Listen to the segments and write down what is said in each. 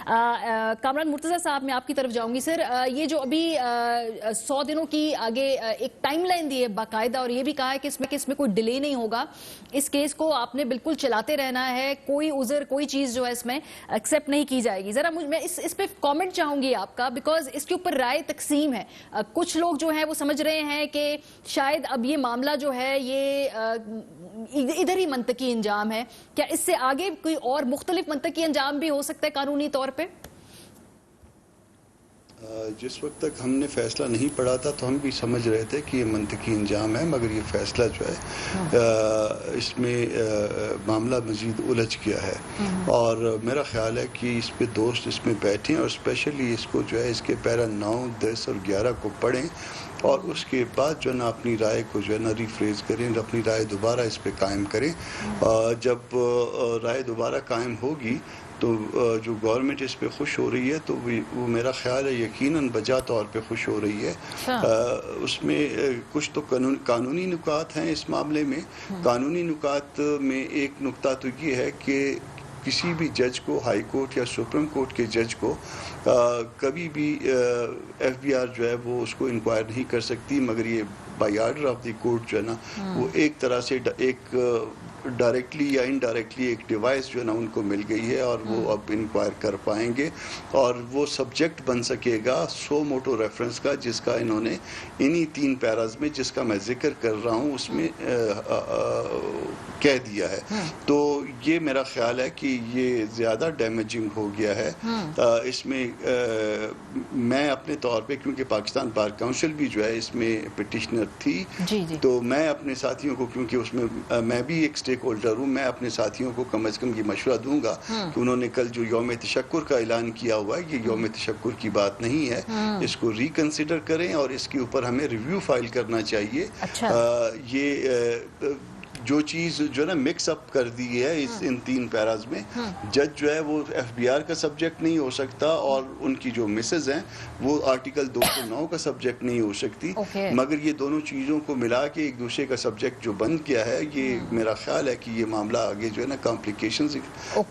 کامران مرتضیٰ صاحب میں آپ کی طرف جاؤں گی سر. یہ جو ابھی 100 دنوں کی آگے ایک ٹائم لائن دی ہے باقاعدہ, اور یہ بھی کہا ہے کہ اس میں کوئی ڈیلے نہیں ہوگا, اس کیس کو آپ نے بالکل چلاتے رہنا ہے, کوئی عذر کوئی چیز جو ہے اس میں ایکسیپٹ نہیں کی جائے گی. ذرا میں اس پہ کامنٹ چاہوں گی آپ کا, بیکاز اس کے اوپر رائے تقسیم ہے. کچھ لوگ جو ہیں وہ سمجھ رہے ہیں کہ شاید اب یہ معاملہ جو ہے یہ ادھر ہی منطقی انجام ہے. کیا اس سے آگے کوئی اور مختلف منطقی انجام بھی ہو سکتا ہے قانونی طور پہ؟ جس وقت تک ہم نے فیصلہ نہیں پڑھا تھا تو ہم بھی سمجھ رہے تھے کہ یہ منطقی انجام ہے, مگر یہ فیصلہ جو ہے اس میں معاملہ مزید الجھ گیا ہے. اور میرا خیال ہے کہ اس پہ دوست اس میں بیٹھیں اور اسپیشلی اس کو جو ہے اس کے پیرا 9, 10 اور 11 کو پڑھیں, اور اس کے بعد جو ہے نا اپنی رائے کو جو ہے نا ریفریز کریں, اپنی رائے دوبارہ اس پہ قائم کریں. جب رائے دوبارہ قائم ہوگی تو جو گورنمنٹ اس پہ خوش ہو رہی ہے تو وہ میرا خیال ہے یقیناً بجا طور پہ خوش ہو رہی ہے. اس میں کچھ تو قانونی نکات ہیں اس معاملے میں. قانونی نکات میں ایک نکتہ تو یہ ہے کہ کسی بھی جج کو, ہائی کورٹ یا سپریم کورٹ کے جج کو کبھی بھی ایف بی آر جو ہے وہ اس کو انکوائر نہیں کر سکتی, مگر یہ by order of the court جو ہے نا وہ ایک طرح سے ایک ڈائریکٹلی یا انڈائریکٹلی ایک ڈیوائس جو ہے نا ان کو مل گئی ہے, اور وہ اب انکوائر کر پائیں گے, اور وہ سبجیکٹ بن سکے گا سو موٹو ریفرنس کا, جس کا انہوں نے انہی 3 پیراز میں جس کا میں ذکر کر رہا ہوں اس میں کہہ دیا ہے. تو یہ میرا خیال ہے کہ یہ زیادہ ڈیمیجنگ ہو گیا ہے. اس میں میں اپنے طور پہ, کیونکہ پاکستان بار کاؤنسل بھی جو ہے اس میں پٹیشنر تھی, تو میں اپنے ساتھیوں کو, کیونکہ اس میں بھی ایک اسٹیک ہولڈر ہوں, میں اپنے ساتھیوں کو کم از کم یہ مشورہ دوں گا کہ انہوں نے کل جو یوم تشکر کا اعلان کیا ہوا ہے, یہ یوم تشکر کی بات نہیں ہے, اس کو ریکنسیڈر کریں اور اس کے اوپر ہمیں ریویو فائل کرنا چاہیے. یہ جو چیز جو ہے نا مکس اپ کر دی ہے ان 3 پیراز میں, جج جو ہے وہ ایف بی آر کا سبجیکٹ نہیں ہو سکتا, اور ان کی جو مسز ہیں وہ آرٹیکل 209 کا سبجیکٹ نہیں ہو سکتی, مگر یہ دونوں چیزوں کو ملا کے ایک دوسرے کا سبجیکٹ جو بن گیا ہے, یہ میرا خیال ہے کہ یہ معاملہ آگے جو ہے نا کمپلیکیشنز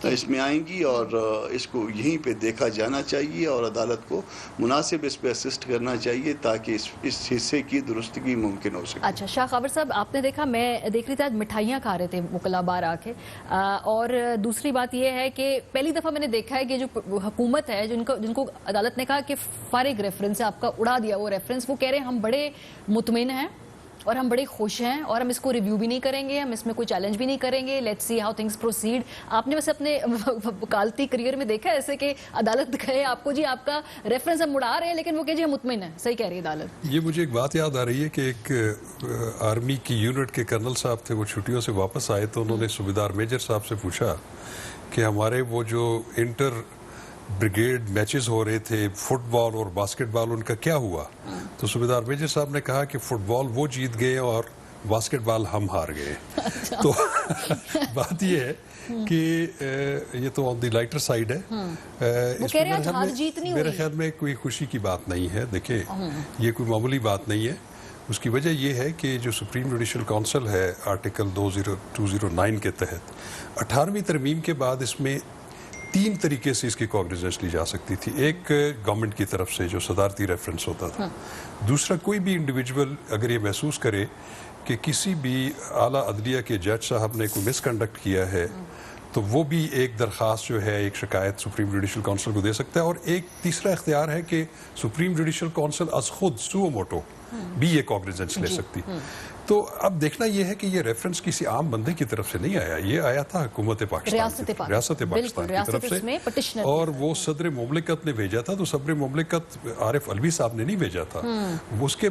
اس میں آئیں گی, اور اس کو یہیں پہ دیکھا جانا چاہیے, اور عدالت کو مناسب اس پہ اسسٹ کرنا چاہیے تاکہ اس حصے کی درستگی ممکن ہو سکے. اچھا شاہ خاور صاحب, آپ نے دیکھا, میں دیکھ رہی تھی مٹھائیاں کھا رہے تھے وکلا بار آ کے, اور دوسری بات یہ ہے کہ پہلی دفعہ میں نے دیکھا ہے کہ جو حکومت ہے جن کو عدالت نے کہا کہ فارغ ریفرنس ہے, آپ کا اڑا دیا وہ ریفرنس, وہ کہہ رہے ہیں ہم بڑے مطمئن ہیں اور ہم بڑے خوش ہیں, اور ہم اس کو ریویو بھی نہیں کریں گے, ہم اس میں کوئی چیلنج بھی نہیں کریں گے, let's see how things proceed. آپ نے ویسے اپنے وکالتی کریئر میں دیکھا ایسے کہ عدالت کہے آپ کو جی آپ کا ریفرنس ہم اڑا رہے ہیں, لیکن وہ کہ جی ہم مطمئن ہیں, صحیح کہہ رہی ہے عدالت. یہ مجھے ایک بات یاد آ رہی ہے کہ ایک آرمی کی یونٹ کے کرنل صاحب تھے, وہ چھٹیوں سے واپس آئے تو انہوں نے صوبیدار میجر صاحب سے پوچھا کہ ہمارے وہ جو انٹر بریگیڈ میچز ہو رہے تھے فٹ بال اور باسکٹ بال, ان کا کیا ہوا؟ تو صوبیدار میجر صاحب نے کہا کہ فٹ بال وہ جیت گئے اور باسکٹ بال ہم ہار گئے. تو بات یہ ہے کہ یہ تو آن دی لائٹر سائیڈ ہے. میرے خیال میں کوئی خوشی کی بات نہیں ہے. دیکھیں یہ کوئی معمولی بات نہیں ہے. اس کی وجہ یہ ہے کہ جو سپریم جوڈیشل کونسل ہے آرٹیکل 209 کے تحت 18ویں ترمیم کے بعد اس میں 3 طریقے سے اس کی کوگنیزنس لی جا سکتی تھی. ایک گورنمنٹ کی طرف سے جو صدارتی ریفرنس ہوتا تھا. دوسرا کوئی بھی انڈیویجول اگر یہ محسوس کرے کہ کسی بھی اعلیٰ عدلیہ کے جج صاحب نے کوئی مس کنڈکٹ کیا ہے تو وہ بھی ایک درخواست جو ہے, ایک شکایت سپریم جوڈیشل کونسل کو دے سکتا ہے. اور ایک تیسرا اختیار ہے کہ سپریم جوڈیشل کونسل از خود سو موٹو بھی یہ کوگنیزنس لے سکتی. تو اب دیکھنا یہ ہے کہ یہ ریفرنس کسی عام بندے کی طرف سے نہیں آیا, یہ آیا تھا حکومت پاکستان, ریاست پاکستان کی طرف سے, اور وہ صدر مملکت نے بھیجا تھا. تو صدر مملکت عارف علوی صاحب نے نہیں بھیجا تھا, اس کے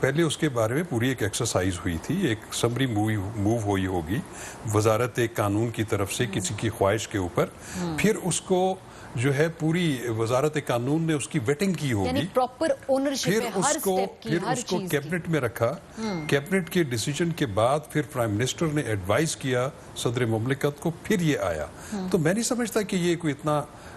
پہلے اس کے بارے میں پوری ایک ایکسرسائز ہوئی تھی, ایک سمری موو ہوئی ہوگی وزارت قانون کی طرف سے کسی کی خواہش کے اوپر, پھر اس کو جو ہے پوری وزارت قانون نے اس کی ویٹنگ کی ہوگی, پھر اس کو کیبنٹ میں رکھا, کیبنٹ کے ڈیسیجن کے بعد پھر پرائم منسٹر نے ایڈوائز کیا صدر مملکت کو, پھر یہ آیا. تو میں نہیں سمجھتا کہ یہ کوئی اتنا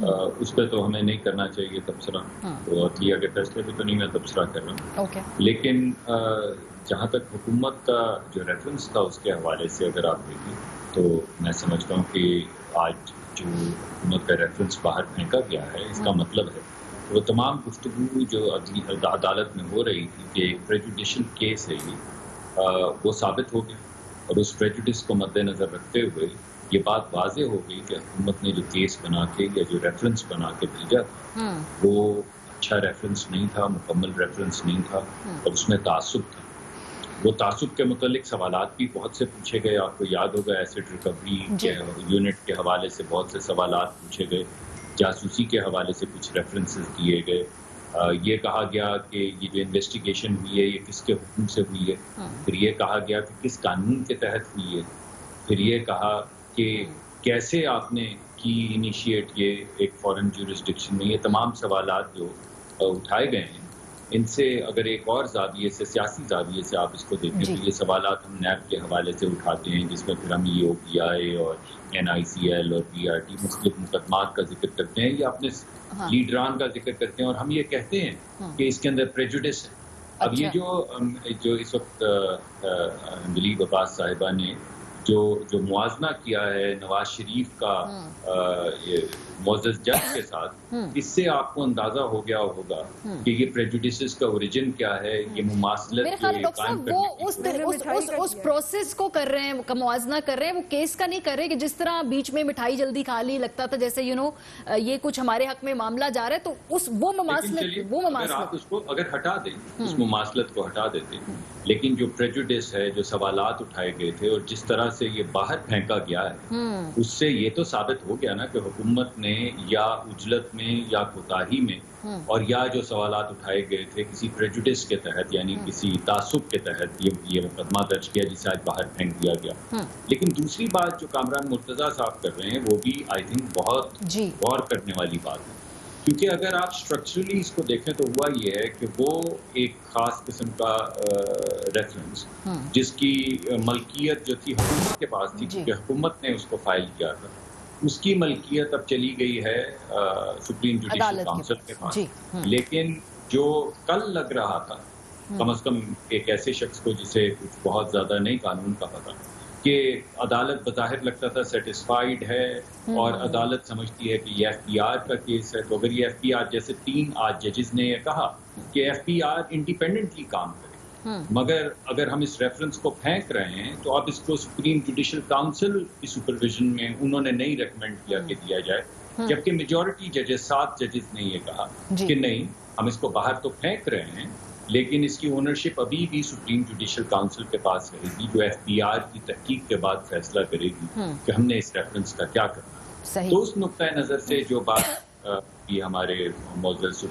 اس پہ تو ہمیں نہیں کرنا چاہیے تبصرہ، تو عدلیہ کے فیصلے پہ تو نہیں میں تبصرہ کر رہا ہوں. اوکے. لیکن جہاں تک حکومت کا جو ریفرنس تھا اس کے حوالے سے اگر آپ دیکھیں تو میں سمجھتا ہوں کہ آج جو حکومت کا ریفرنس باہر پھینکا گیا ہے اس کا مطلب ہے وہ تمام گفتگو جو عدالت میں ہو رہی تھی کہ پریجوڈیشل کیس ہے یہ، وہ ثابت ہو گیا. اور اس پریجوڈس کو مد نظر رکھتے ہوئے یہ بات واضح ہو گئی کہ حکومت نے جو کیس بنا کے یا جو ریفرنس بنا کے بھیجا تھا وہ اچھا ریفرنس نہیں تھا، مکمل ریفرنس نہیں تھا، اور اس میں تعصب تھا. وہ تعصب کے متعلق سوالات بھی بہت سے پوچھے گئے. آپ کو یاد ہوگا ایسڈ ریکوری کے یونٹ کے حوالے سے بہت سے سوالات پوچھے گئے، جاسوسی کے حوالے سے کچھ ریفرنسز دیے گئے. یہ کہا گیا کہ یہ جو انویسٹیگیشن ہوئی ہے یہ کس کے حکم سے ہوئی ہے. پھر یہ کہا گیا کہ کس قانون کے تحت ہوئی ہے. پھر یہ کہا کہ کیسے آپ نے کی انیشیٹ یہ ایک فورن جورسڈکشن میں. یہ تمام سوالات جو اٹھائے گئے ہیں ان سے اگر ایک اور زاویے سے، سیاسی زاویے سے آپ اس کو دیکھیں تو یہ سوالات ہم نیب کے حوالے سے اٹھاتے ہیں، جس میں پھر ہم EOPI اور NICL اور PRT مختلف مقدمات کا ذکر کرتے ہیں یا اپنے لیڈران کا ذکر کرتے ہیں، اور ہم یہ کہتے ہیں کہ اس کے اندر پریجوڈس ہے. اب یہ جو اس وقت دلیپ عباس صاحبہ نے جو موازنہ کیا ہے نواز شریف کا معزز جج کے ساتھ، اس سے آپ کو اندازہ ہو گیا ہوگا کہ یہ پریجوڈیسز کا اوریجن کیا ہے. یہ مماثلت میرے خیال ڈاکٹر صاحب وہ اس پروسیس کو کر رہے ہیں، موازنہ کر رہے ہیں، وہ کیس کا نہیں کر رہے کہ جس طرح بیچ میں مٹھائی جلدی کھا لی لگتا تھا جیسے یہ کچھ ہمارے حق میں معاملہ جا رہا ہے، تو وہ مماثلت آپ اس کو اگر ہٹا دیں، اس مماثلت کو ہٹا دیتے، لیکن جو پریجوڈس ہے، جو سوالات اٹھائے گئے تھے اور جس طرح سے یہ باہر پھینکا گیا ہے، اس سے یہ تو ثابت ہو گیا نا کہ حکومت نے یا عجلت میں یا کوتاہی میں، اور یا جو سوالات اٹھائے گئے تھے کسی پریجوڈس کے تحت یعنی کسی تعصب کے تحت یہ مقدمہ درج کیا جسے آج باہر پھینک دیا گیا. لیکن دوسری بات جو کامران مرتضیٰ صاحب کر رہے ہیں وہ بھی آئی تھنک بہت غور کرنے والی بات ہے، کیونکہ اگر آپ اسٹرکچرلی اس کو دیکھیں تو ہوا یہ ہے کہ وہ ایک خاص قسم کا ریفرنس جس کی ملکیت جو تھی حکومت کے پاس تھی، کیونکہ حکومت نے اس کو فائل کیا تھا، اس کی ملکیت اب چلی گئی ہے سپریم جوڈیشل کاؤنسل کے پاس. لیکن جو کل لگ رہا تھا کم از کم ایک ایسے شخص کو جسے کچھ بہت زیادہ نہیں قانون کا پتہ، کہ عدالت بظاہر لگتا تھا سیٹسفائیڈ ہے اور عدالت سمجھتی ہے کہ یہ FPR کا کیس ہے، تو اگر یہ FPR جیسے 3 آج ججز نے یہ کہا کہ FPR انڈیپینڈنٹلی کام کرے، مگر اگر ہم اس ریفرنس کو پھینک رہے ہیں تو اب اس کو سپریم جوڈیشل کاؤنسل کی سپرویژن میں انہوں نے نہیں ریکمینڈ کیا کہ دیا جائے، جبکہ میجورٹی ججز 7 ججز نے یہ کہا کہ نہیں، ہم اس کو باہر تو پھینک رہے ہیں لیکن اس کی اونرشپ ابھی بھی سپریم جوڈیشل کاؤنسل کے پاس رہے گی، جو FPR کی تحقیق کے بعد فیصلہ کرے گی کہ ہم نے اس ریفرنس کا کیا کرنا. تو اس نقطۂ نظر سے جو بات یہ ہمارے معزز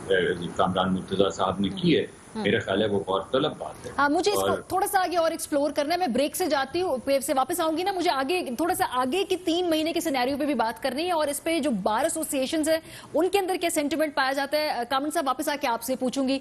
کامران مرتضیٰ صاحب نے کی ہے، میرا خیال ہے وہ غور طلب بات ہے. مجھے اس کو تھوڑا سا آگے اور ایکسپلور کرنا ہے. میں بریک سے جاتی ہوں، ویو سے واپس آؤں گی نا، مجھے آگے تھوڑا سا آگے کی 3 مہینے کے سینیریو پہ بھی بات کرنی ہے، اور اس پہ جو بار ایسوسیشنز ہیں ان کے اندر کیا سینٹیمنٹ پایا جاتا ہے. کامران صاحب واپس آ کے آپ سے پوچھوں گی.